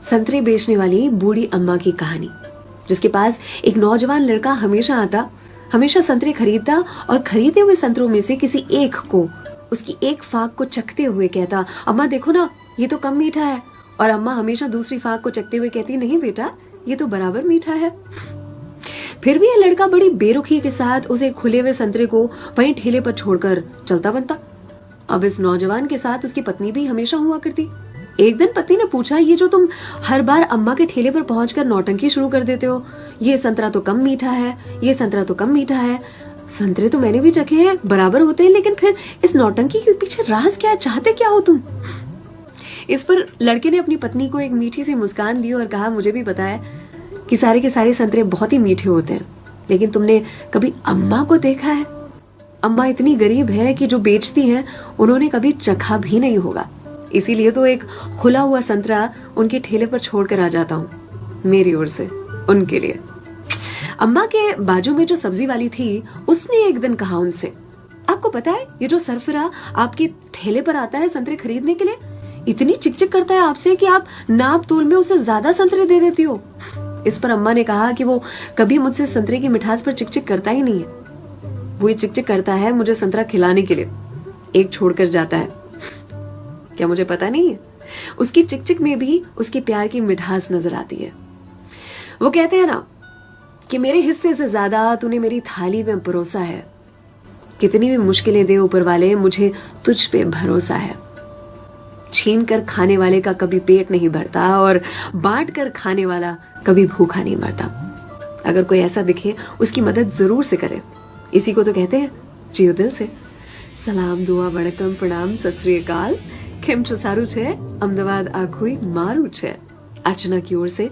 संतरे बेचने वाली बूढ़ी अम्मा की कहानी, जिसके पास एक नौजवान लड़का हमेशा आता, हमेशा संतरे खरीदता और खरीदे हुए संतरों में से किसी एक को, उसकी एक फाक को चखते हुए कहता, अम्मा देखो ना, ये तो कम मीठा है। और अम्मा हमेशा दूसरी फाक को चखते हुए कहती, नहीं बेटा, ये तो बराबर मीठा है। फिर भी यह लड़का बड़ी बेरुखी के साथ उसे खुले हुए संतरे को वहीं ठेले पर छोड़कर चलता बनता। अब इस नौजवान के साथ उसकी पत्नी भी हमेशा हुआ करती। एक दिन पत्नी ने पूछा, ये जो तुम हर बार अम्मा के ठेले पर पहुंचकर नौटंकी शुरू कर देते हो, ये संतरा तो कम मीठा है, ये संतरा तो कम मीठा है। संतरे तो मैंने भी चखे हैं, बराबर होते हैं, लेकिन फिर इस नौटंकी के पीछे राज क्या है, चाहते क्या हो तुम? इस पर लड़के ने अपनी पत्नी को एक मीठी सी मुस्कान दी और कहा, मुझे भी पता है कि सारे के सारे संतरे बहुत ही मीठे होते हैं, लेकिन तुमने कभी अम्मा को देखा है? अम्मा इतनी गरीब है कि जो बेचती हैं उन्होंने कभी चखा भी नहीं होगा, इसीलिए तो एक खुला हुआ संतरा उनके ठेले पर छोड़कर आ जाता हूँ, मेरी ओर से उनके लिए। अम्मा के बाजू में जो सब्जी वाली थी, उसने एक दिन कहा उनसे, आपको पता है ये जो सरफरा आपके ठेले पर आता है संतरे खरीदने के लिए, इतनी चिकचिक करता है आपसे कि आप नाप तोल में उसे ज्यादा संतरे दे देती हो। इस पर अम्मा ने कहा कि वो कभी मुझसे संतरे की मिठास पर चिकचिक करता ही नहीं है, वो ये चिकचिक करता है मुझे संतरा खिलाने के लिए, एक छोड़कर जाता है। क्या मुझे पता नहीं है? उसकी चिकचिक में भी उसके प्यार की मिठास नजर आती है। वो कहते हैं ना कि मेरे हिस्से से ज्यादा तूने मेरी थाली में परोसा है, कितनी भी मुश्किलें दे ऊपर वाले, मुझे तुझ पे भरोसा है। छीन कर खाने वाले का कभी पेट नहीं भरता और बांट कर खाने वाला कभी भूखा नहीं मरता। अगर कोई ऐसा दिखे उसकी मदद जरूर से करे, इसी को तो कहते हैं जियो दिल से। सलाम, दुआ, वणकम, प्रणाम, सत श्री अकाल, केम छो सारू छे, अहमदाबाद आखुई मारू छे। अर्चना की ओर से।